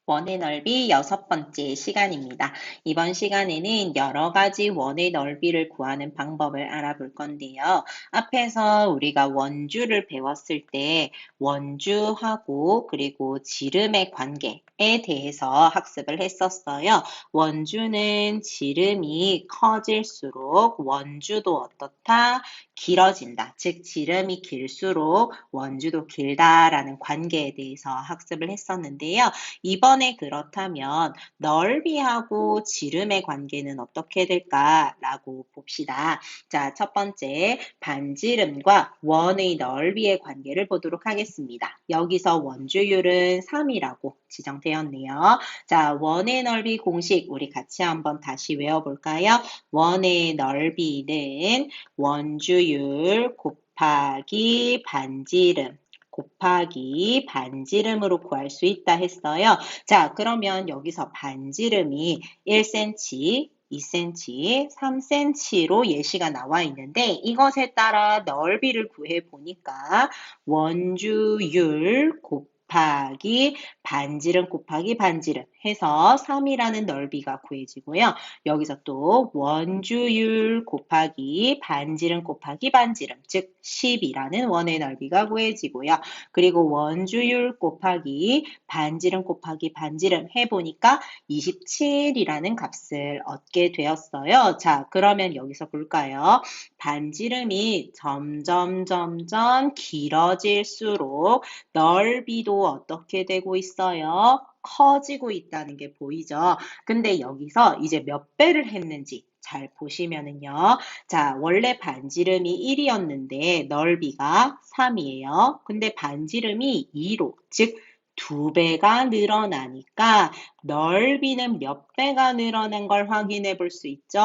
원의 넓이 6번째 시간입니다. 이번 시간에는 여러 가지 원의 넓이를 구하는 방법을 알아볼 건데요. 앞에서 우리가 원주를 배웠을 때 원주하고 그리고 지름의 관계에 대해서 학습을 했었어요. 원주는 지름이 커질수록 원주도 어떻다? 길어진다. 즉 지름이 길수록 원주도 길다라는 관계에 대해서 학습을 했었는데요. 이번에 그렇다면 넓이하고 지름의 관계는 어떻게 될까라고 봅시다. 자, 첫 번째 반지름과 원의 넓이의 관계를 보도록 하겠습니다. 여기서 원주율은 3이라고 지정되었네요. 자, 원의 넓이 공식 우리 같이 한번 다시 외워볼까요? 원의 넓이는 원주율 곱하기 반지름 곱하기 반지름으로 구할 수 있다 했어요. 자, 그러면 여기서 반지름이 1cm, 2cm, 3cm로 예시가 나와 있는데 이것에 따라 넓이를 구해 보니까 원주율 곱하기 반지름 곱하기 반지름 해서 3이라는 넓이가 구해지고요. 여기서 또 원주율 곱하기 반지름 곱하기 반지름 즉 10이라는 원의 넓이가 구해지고요. 그리고 원주율 곱하기 반지름 곱하기 반지름 해보니까 27이라는 값을 얻게 되었어요. 자, 그러면 여기서 볼까요? 반지름이 점점 길어질수록 넓이도 어떻게 되고 있어요? 커지고 있다는 게 보이죠? 근데 여기서 이제 몇 배를 했는지 잘 보시면은요. 자, 원래 반지름이 1이었는데 넓이가 3이에요. 근데 반지름이 2로, 즉 2배가 늘어나니까 넓이는 몇 배가 늘어난 걸 확인해 볼 수 있죠?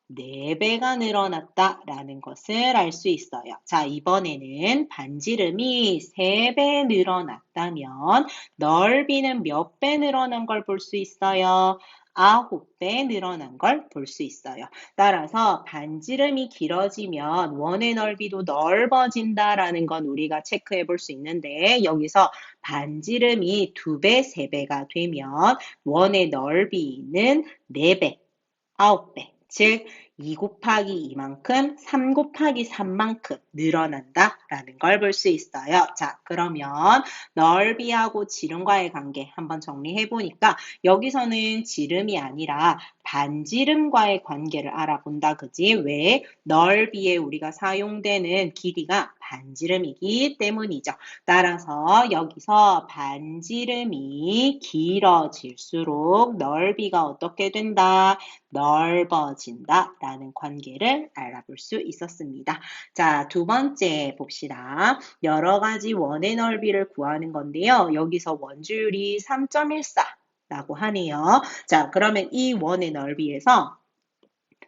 4배가 늘어났다라는 것을 알 수 있어요. 자, 이번에는 반지름이 3배 늘어났다면 넓이는 몇 배 늘어난 걸 볼 수 있어요? 9배 늘어난 걸 볼 수 있어요. 따라서 반지름이 길어지면 원의 넓이도 넓어진다라는 건 우리가 체크해 볼 수 있는데 여기서 반지름이 2배, 3배가 되면 원의 넓이는 4배, 9배, 즉 2 곱하기 2만큼 3 곱하기 3만큼 늘어난다라는 걸 볼 수 있어요. 자, 그러면 넓이하고 지름과의 관계 한번 정리해 보니까 여기서는 지름이 아니라 반지름과의 관계를 알아본다. 그지? 왜? 넓이에 우리가 사용되는 길이가 반지름이기 때문이죠. 따라서 여기서 반지름이 길어질수록 넓이가 어떻게 된다? 넓어진다 라는 관계를 알아볼 수 있었습니다. 자, 두 번째 봅시다. 여러 가지 원의 넓이를 구하는 건데요. 여기서 원주율이 3.14 라고 하네요. 자, 그러면 이 원의 넓이에서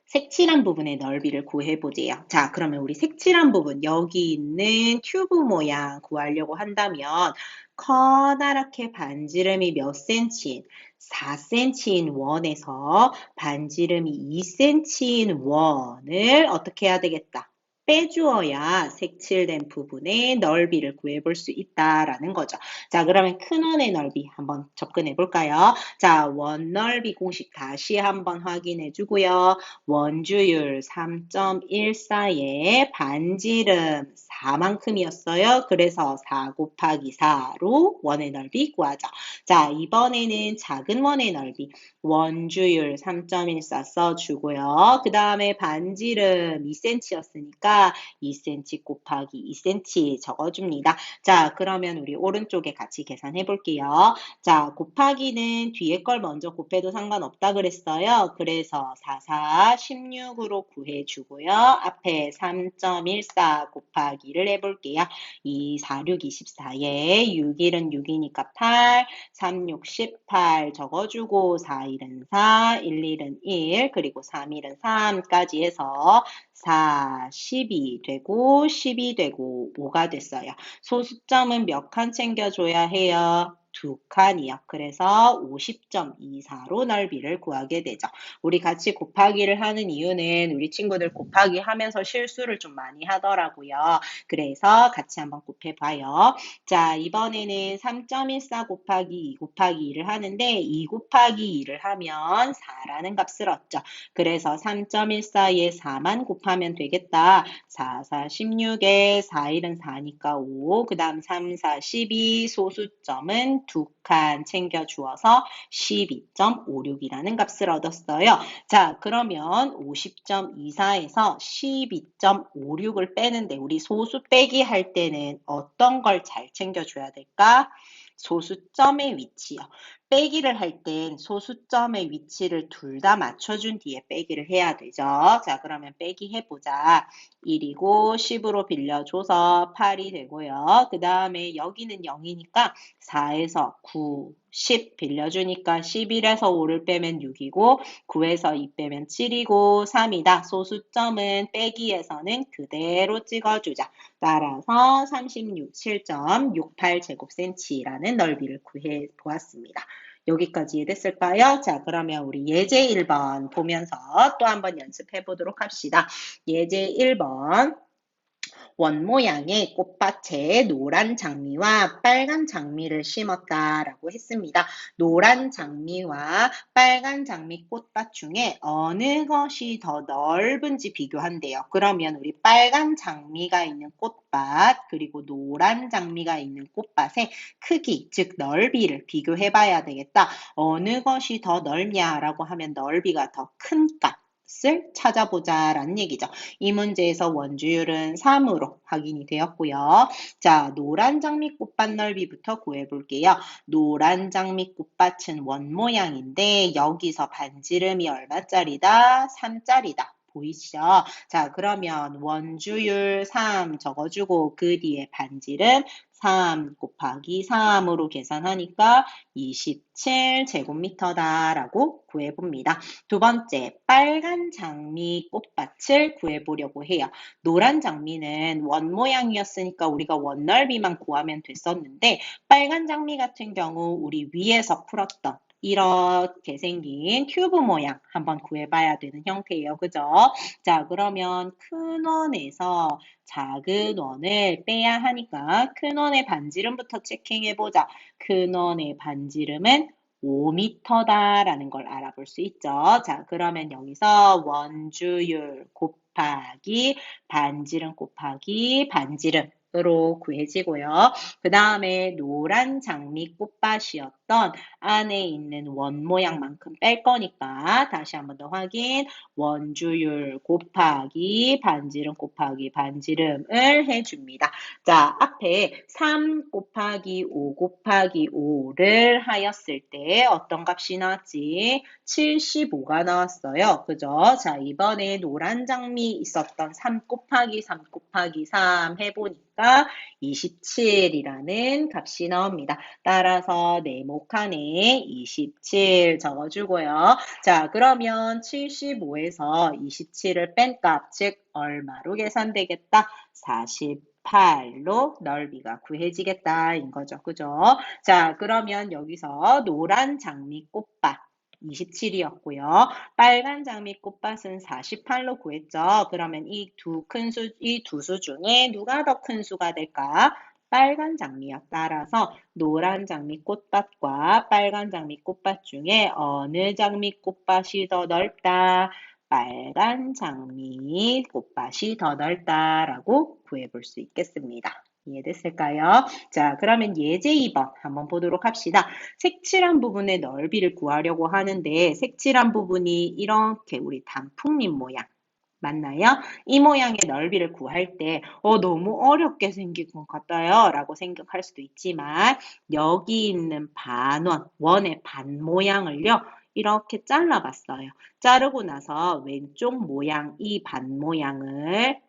색칠한 부분의 넓이를 구해보세요. 자, 그러면 우리 색칠한 부분, 여기 있는 튜브 모양 구하려고 한다면 커다랗게 반지름이 몇 cm인 4cm인 원에서 반지름이 2cm인 원을 어떻게 해야 되겠다? 빼주어야 색칠된 부분의 넓이를 구해볼 수 있다라는 거죠. 자, 그러면 큰 원의 넓이 한번 접근해 볼까요? 자, 원 넓이 공식 다시 한번 확인해 주고요. 원주율 3.14에 반지름 4만큼이었어요. 그래서 4 곱하기 4로 원의 넓이 구하죠. 자, 이번에는 작은 원의 넓이 원주율 3.14 써주고요. 그 다음에 반지름 2cm였으니까 2cm 곱하기 2cm 적어줍니다. 자, 그러면 우리 오른쪽에 같이 계산해 볼게요. 자, 곱하기는 뒤에 걸 먼저 곱해도 상관없다 그랬어요. 그래서 4, 4, 16으로 구해주고요. 앞에 3.14 곱하기를 해볼게요. 2, 4, 6, 24에 6, 1은 6이니까 8, 3, 6, 18 적어주고 4, 1은 4, 1, 1은 1, 그리고 3, 1은 3까지 해서 4, 12 되고 12 되고 5가 됐어요. 소수점은 몇 칸 챙겨줘야 해요? 두 칸이요. 그래서 50.24로 넓이를 구하게 되죠. 우리 같이 곱하기를 하는 이유는 우리 친구들 곱하기 하면서 실수를 좀 많이 하더라고요. 그래서 같이 한번 곱해봐요. 자, 이번에는 3.14 곱하기 2 곱하기 2를 하는데 2 곱하기 2를 하면 4라는 값을 얻죠. 그래서 3.14에 4만 곱하면 되겠다. 4, 4, 16에 4, 1은 4니까 5, 그 다음 3, 4, 12, 소수점은 두 칸 챙겨주어서 12.56이라는 값을 얻었어요. 자, 그러면 50.24에서 12.56을 빼는데 우리 소수 빼기 할 때는 어떤 걸 잘 챙겨줘야 될까? 소수점의 위치요. 빼기를 할 땐 소수점의 위치를 둘 다 맞춰준 뒤에 빼기를 해야 되죠. 자, 그러면 빼기 해보자. 1이고 10으로 빌려줘서 8이 되고요. 그 다음에 여기는 0이니까 4에서 9, 10 빌려주니까 11에서 5를 빼면 6이고 9에서 2 빼면 7이고 3이다. 소수점은 빼기에서는 그대로 찍어주자. 따라서 36, 7.68제곱센치라는 넓이를 구해 보았습니다. 여기까지 이해됐을까요? 자, 그러면 우리 예제 1번 보면서 또 한번 연습해 보도록 합시다. 예제 1번. 원 모양의 꽃밭에 노란 장미와 빨간 장미를 심었다라고 했습니다. 노란 장미와 빨간 장미 꽃밭 중에 어느 것이 더 넓은지 비교한대요. 그러면 우리 빨간 장미가 있는 꽃밭 그리고 노란 장미가 있는 꽃밭의 크기, 즉 넓이를 비교해 봐야 되겠다. 어느 것이 더 넓냐라고 하면 넓이가 더 큰 값을 찾아보자라는 얘기죠. 이 문제에서 원주율은 3으로 확인이 되었고요. 자, 노란 장미꽃밭 넓이부터 구해볼게요. 노란 장미꽃밭은 원 모양인데 여기서 반지름이 얼마짜리다? 3짜리다. 보이시죠? 자, 그러면 원주율 3 적어주고 그 뒤에 반지름 3 곱하기 3으로 계산하니까 27제곱미터다라고 구해봅니다. 두 번째, 빨간 장미 꽃밭을 구해보려고 해요. 노란 장미는 원 모양이었으니까 우리가 원 넓이만 구하면 됐었는데 빨간 장미 같은 경우 우리 위에서 풀었던 이렇게 생긴 큐브 모양 한번 구해봐야 되는 형태예요. 그죠? 자, 그러면 큰 원에서 작은 원을 빼야 하니까 큰 원의 반지름부터 체킹해보자. 큰 원의 반지름은 5m다라는 걸 알아볼 수 있죠. 자, 그러면 여기서 원주율 곱하기 반지름 곱하기 반지름으로 구해지고요. 그 다음에 노란 장미 꽃밭이었던 안에 있는 원 모양만큼 뺄 거니까 다시 한번 더 확인. 원주율 곱하기 반지름 곱하기 반지름을 해줍니다. 자, 앞에 3 곱하기 5 곱하기 5를 하였을 때 어떤 값이 나왔지? 75가 나왔어요. 그죠? 자, 이번에 노란 장미 있었던 3 곱하기 3 곱하기 3 해보니까 27이라는 값이 나옵니다. 따라서 네모칸에 27 적어주고요. 자, 그러면 75에서 27을 뺀 값, 즉 얼마로 계산되겠다? 48로 넓이가 구해지겠다인 거죠. 그죠? 자, 그러면 여기서 노란 장미 꽃밭 27이었고요. 빨간 장미 꽃밭은 48로 구했죠. 그러면 이 두 수 중에 누가 더 큰 수가 될까? 빨간 장미요. 따라서 노란 장미 꽃밭과 빨간 장미 꽃밭 중에 어느 장미 꽃밭이 더 넓다? 빨간 장미 꽃밭이 더 넓다라고 구해볼 수 있겠습니다. 이해됐을까요? 자, 그러면 예제 2번 한번 보도록 합시다. 색칠한 부분의 넓이를 구하려고 하는데 색칠한 부분이 이렇게 우리 단풍잎 모양 맞나요? 이 모양의 넓이를 구할 때 너무 어렵게 생긴 것 같아요 라고 생각할 수도 있지만 여기 있는 반원, 원의 반 모양을요 이렇게 잘라봤어요. 자르고 나서 왼쪽 모양, 이 반 모양을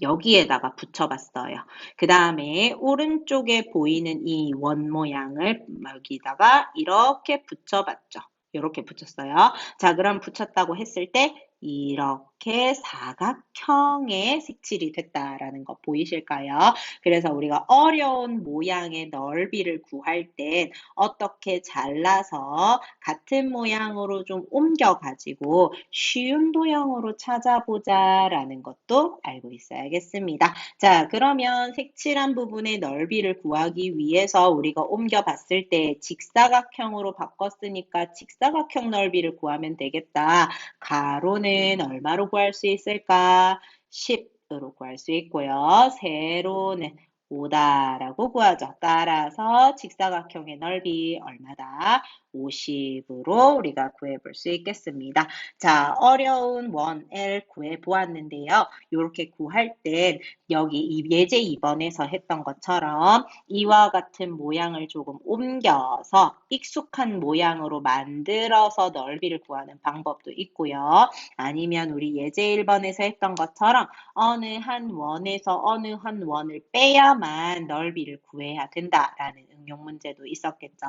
여기에다가 붙여봤어요. 그 다음에 오른쪽에 보이는 이 원 모양을 여기다가 이렇게 붙여봤죠. 이렇게 붙였어요. 자, 그럼 붙였다고 했을 때 이렇게 이렇게 사각형의 색칠이 됐다라는 거 보이실까요? 그래서 우리가 어려운 모양의 넓이를 구할 땐 어떻게 잘라서 같은 모양으로 좀 옮겨가지고 쉬운 도형으로 찾아보자라는 것도 알고 있어야겠습니다. 자, 그러면 색칠한 부분의 넓이를 구하기 위해서 우리가 옮겨봤을 때 직사각형으로 바꿨으니까 직사각형 넓이를 구하면 되겠다. 가로는 얼마로 구할 수 있을까? 10으로 구할 수 있고요. 세로는 5다라고 구하죠. 따라서 직사각형의 넓이 얼마다? 50으로 우리가 구해볼 수 있겠습니다. 자, 어려운 원 L 구해보았는데요. 이렇게 구할 땐 여기 예제 2번에서 했던 것처럼 이와 같은 모양을 조금 옮겨서 익숙한 모양으로 만들어서 넓이를 구하는 방법도 있고요. 아니면 우리 예제 1번에서 했던 것처럼 어느 한 원에서 어느 한 원을 빼야만 넓이를 구해야 된다라는 응용 문제도 있었겠죠.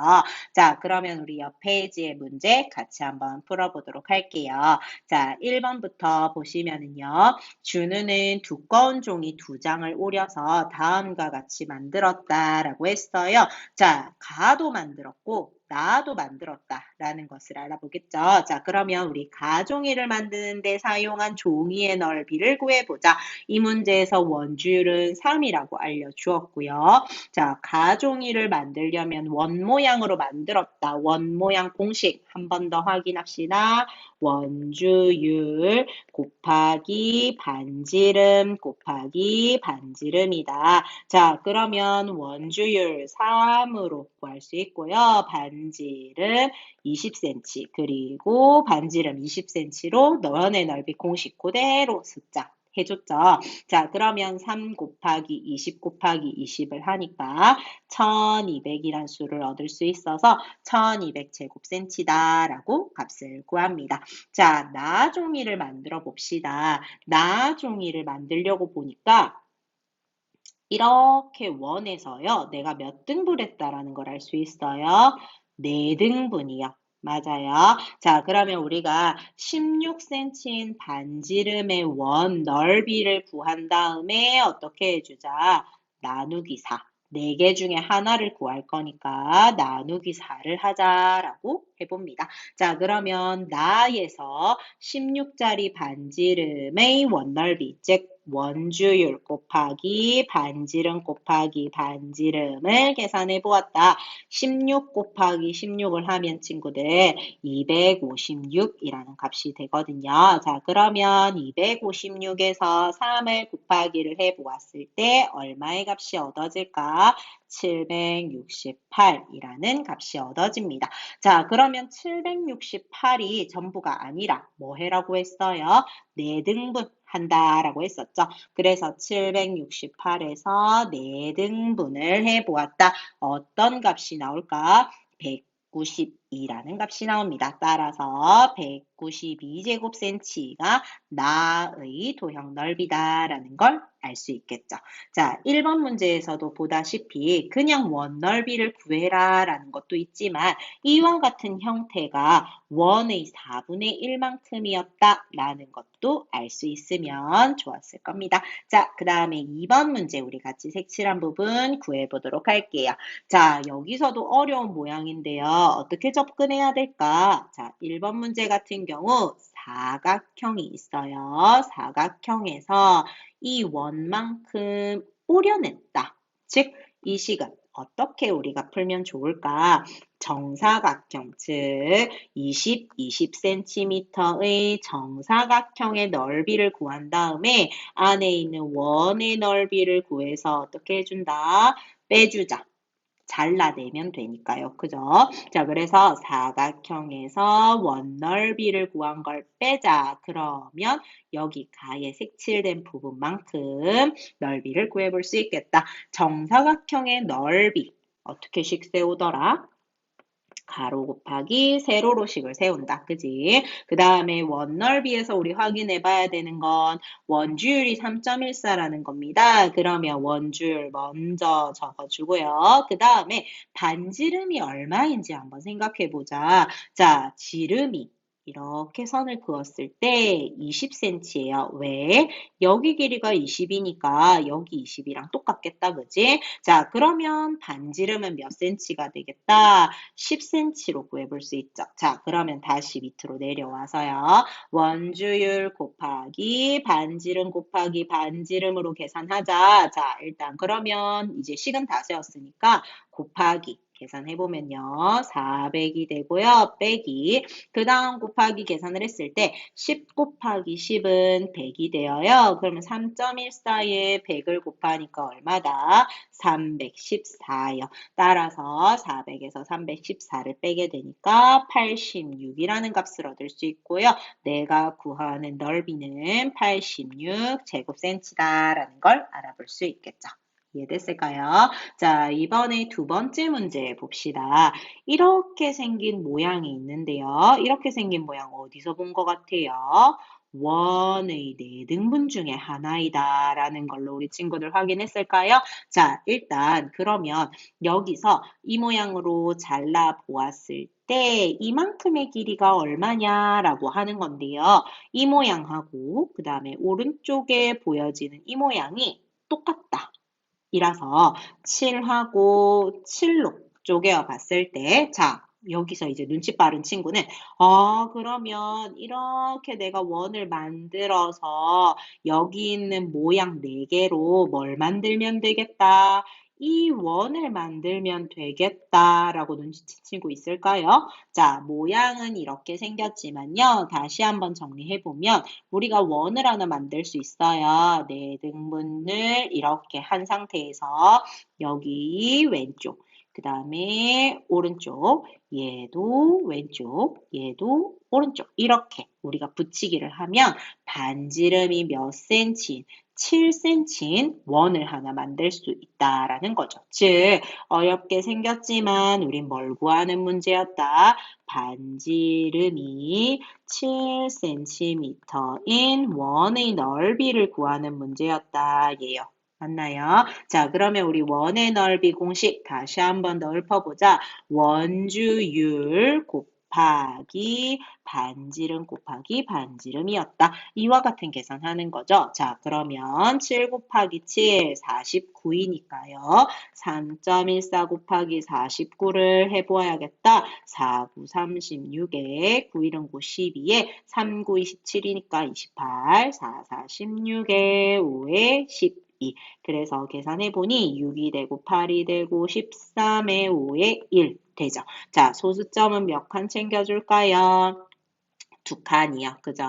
자, 그러면 우리 옆 페이지의 문제 같이 한번 풀어보도록 할게요. 자, 1번부터 보시면은요. 준우는 두꺼운 종이 2장을 오려서 다음과 같이 만들었다라고 했어요. 자, 가도 만들었고 나도 만들었다라는 것을 알아보겠죠. 자, 그러면 우리 가종이를 만드는데 사용한 종이의 넓이를 구해보자. 이 문제에서 원주율은 3이라고 알려주었고요. 자, 가종이를 만들려면 원 모양으로 만들었다. 원 모양 공식 한 번 더 확인합시다. 원주율 곱하기 반지름 곱하기 반지름이다. 자, 그러면 원주율 3으로 구할 수 있고요. 반지름 20cm 그리고 반지름 20cm로 원의 넓이 공식 그대로 숫자 해줬죠. 자, 그러면 3 곱하기 20 곱하기 20을 하니까 1200이란 수를 얻을 수 있어서 1200제곱cm다 라고 값을 구합니다. 자, 나종이를 만들어 봅시다. 나종이를 만들려고 보니까 이렇게 원에서요. 내가 몇 등분 했다라는 걸 알 수 있어요. 4등분이요. 맞아요. 자, 그러면 우리가 16cm인 반지름의 원 넓이를 구한 다음에 어떻게 해주자? 나누기 4. 4개 중에 하나를 구할 거니까 나누기 4를 하자라고 해봅니다. 자, 그러면 나에서 16짜리 반지름의 원넓이, 즉 원주율 곱하기 반지름 곱하기 반지름을 계산해 보았다. 16 곱하기 16을 하면 친구들 256이라는 값이 되거든요. 자, 그러면 256에서 3을 곱하기를 해 보았을 때 얼마의 값이 얻어질까? 768이라는 값이 얻어집니다. 자, 그러면 768이 전부가 아니라 뭐 해라고 했어요? 4등분 한다라고 했었죠. 그래서 768에서 4등분을 해보았다. 어떤 값이 나올까? 192라는 값이 나옵니다. 따라서 192제곱cm가 나의 도형 넓이다라는 걸 알 수 있겠죠. 자, 1번 문제에서도 보다시피 그냥 원 넓이를 구해라 라는 것도 있지만 이와 같은 형태가 원의 4분의 1만큼이었다 라는 것도 알 수 있으면 좋았을 겁니다. 자, 그 다음에 2번 문제 우리 같이 색칠한 부분 구해보도록 할게요. 자, 여기서도 어려운 모양인데요. 어떻게 접근해야 될까? 자, 1번 문제 같은 경우 사각형이 있어요. 사각형에서 이 원만큼 오려냈다. 즉, 이 식은 어떻게 우리가 풀면 좋을까? 정사각형, 즉 20cm의 정사각형의 넓이를 구한 다음에 안에 있는 원의 넓이를 구해서 어떻게 해준다? 빼주자. 잘라내면 되니까요. 그죠? 자, 그래서 사각형에서 원 넓이를 구한 걸 빼자. 그러면 여기 가에 색칠된 부분만큼 넓이를 구해볼 수 있겠다. 정사각형의 넓이 어떻게 식 세우더라? 가로 곱하기 세로로 식을 세운다. 그지? 그 다음에 원 넓이에서 우리 확인해 봐야 되는 건 원주율이 3.14라는 겁니다. 그러면 원주율 먼저 적어주고요. 그 다음에 반지름이 얼마인지 한번 생각해 보자. 자, 지름이 이렇게 선을 그었을 때 20cm예요. 왜? 여기 길이가 20이니까 여기 20이랑 똑같겠다, 그지? 자, 그러면 반지름은 몇 cm가 되겠다? 10cm로 구해볼 수 있죠. 자, 그러면 다시 밑으로 내려와서요. 원주율 곱하기 반지름 곱하기 반지름으로 계산하자. 자, 일단 그러면 이제 식은 다 세웠으니까 곱하기 계산해보면요. 400이 되고요. 빼기. 그 다음 곱하기 계산을 했을 때 10 곱하기 10은 100이 되어요. 그러면 3.14에 100을 곱하니까 얼마다? 314요. 따라서 400에서 314를 빼게 되니까 86이라는 값을 얻을 수 있고요. 내가 구하는 넓이는 86제곱센치다라는 걸 알아볼 수 있겠죠. 이해됐을까요? 자, 이번에 두 번째 문제 봅시다. 이렇게 생긴 모양이 있는데요. 이렇게 생긴 모양 어디서 본 것 같아요? 원의 4등분 중에 하나이다 라는 걸로 우리 친구들 확인했을까요? 자, 일단 그러면 여기서 이 모양으로 잘라 보았을 때 이만큼의 길이가 얼마냐라고 하는 건데요. 이 모양하고 그 다음에 오른쪽에 보여지는 이 모양이 똑같다. 이라서 7하고 7로 쪼개어 봤을 때, 자, 여기서 이제 눈치 빠른 친구는, 그러면 이렇게 내가 원을 만들어서 여기 있는 모양 4개로 뭘 만들면 되겠다. 이 원을 만들면 되겠다라고 눈치채고 있을까요? 자, 모양은 이렇게 생겼지만요. 다시 한번 정리해보면 우리가 원을 하나 만들 수 있어요. 4등분을 이렇게 한 상태에서 여기 왼쪽, 그 다음에 오른쪽, 얘도 왼쪽, 얘도 오른쪽 이렇게 우리가 붙이기를 하면 반지름이 몇 cm, 7cm인 원을 하나 만들 수 있다라는 거죠. 즉 어렵게 생겼지만 우린 뭘 구하는 문제였다. 반지름이 7cm인 원의 넓이를 구하는 문제였다. 예요. 맞나요? 자, 그러면 우리 원의 넓이 공식 다시 한번 더 읊어보자. 원주율 곱하기 반지름 곱하기 반지름이었다. 이와 같은 계산하는 거죠. 자, 그러면 7 곱하기 7, 49이니까요. 3.14 곱하기 49를 해보아야겠다. 4, 9, 36에 9, 1은 9, 12에 3, 9, 27이니까 28, 4, 4, 16에 5에 12. 그래서 계산해보니 6이 되고 8이 되고 13에 5에 1 되죠. 자, 소수점은 몇 칸 챙겨줄까요? 2칸이요. 그죠?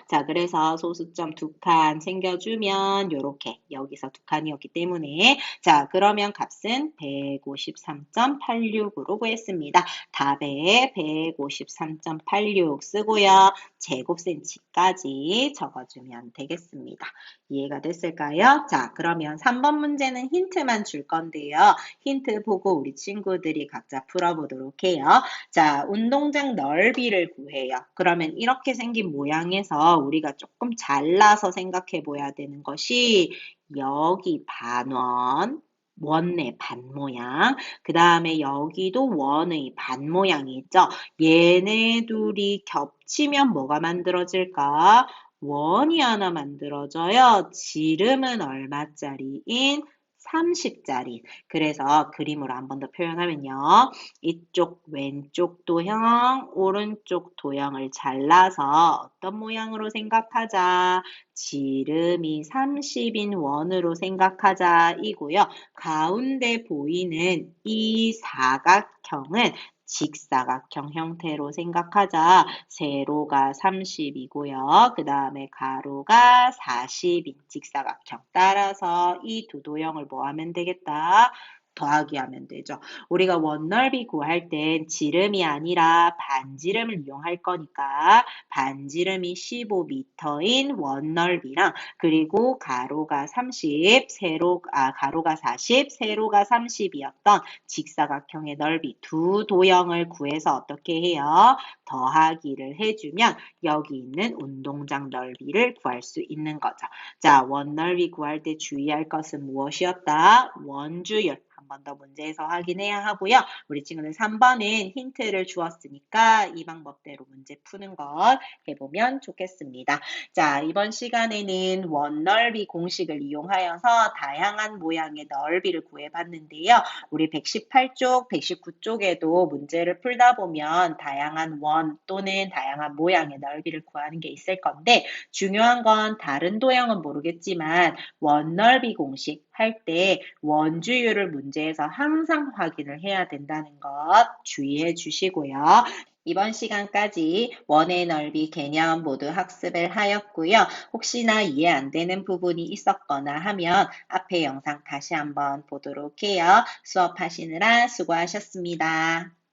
자, 그래서 소수점 2칸 챙겨주면 요렇게 여기서 2칸이었기 때문에 자, 그러면 값은 153.86으로 구했습니다. 답에 153.86 쓰고요. 제곱센치까지 적어주면 되겠습니다. 이해가 됐을까요? 자, 그러면 3번 문제는 힌트만 줄 건데요. 힌트 보고 우리 친구들이 각자 풀어보도록 해요. 자, 운동장 넓이를 구해요. 그러면 이렇게 생긴 모양에서 우리가 조금 잘라서 생각해 봐야 되는 것이 여기 반원, 원의 반 모양, 그 다음에 여기도 원의 반 모양이 있죠. 얘네 둘이 겹치면 뭐가 만들어질까? 원이 하나 만들어져요. 지름은 얼마짜리인? 30짜리. 그래서 그림으로 한 번 더 표현하면요. 이쪽 왼쪽 도형, 오른쪽 도형을 잘라서 어떤 모양으로 생각하자. 지름이 30인 원으로 생각하자 이고요. 가운데 보이는 이 사각형은 직사각형 형태로 생각하자. 세로가 30이고요. 그 다음에 가로가 40인 직사각형. 따라서 이 두 도형을 뭐 하면 되겠다? 더하기 하면 되죠. 우리가 원넓이 구할 땐 지름이 아니라 반지름을 이용할 거니까 반지름이 15m인 원넓이랑 그리고 가로가 30, 가로가 40, 세로가 30이었던 직사각형의 넓이 두 도형을 구해서 어떻게 해요? 더하기를 해주면 여기 있는 운동장 넓이를 구할 수 있는 거죠. 자, 원넓이 구할 때 주의할 것은 무엇이었다? 원주율. 한 번 더 문제에서 확인해야 하고요. 우리 친구는 3번은 힌트를 주었으니까 이 방법대로 문제 푸는 것 해보면 좋겠습니다. 자, 이번 시간에는 원넓이 공식을 이용하여서 다양한 모양의 넓이를 구해봤는데요. 우리 118쪽, 119쪽에도 문제를 풀다 보면 다양한 원 또는 다양한 모양의 넓이를 구하는 게 있을 건데 중요한 건 다른 도형은 모르겠지만 원넓이 공식 할 때 원주율을 문제에서 항상 확인을 해야 된다는 것 주의해 주시고요. 이번 시간까지 원의 넓이 개념 모두 학습을 하였고요. 혹시나 이해 안 되는 부분이 있었거나 하면 앞에 영상 다시 한번 보도록 해요. 수업하시느라 수고하셨습니다.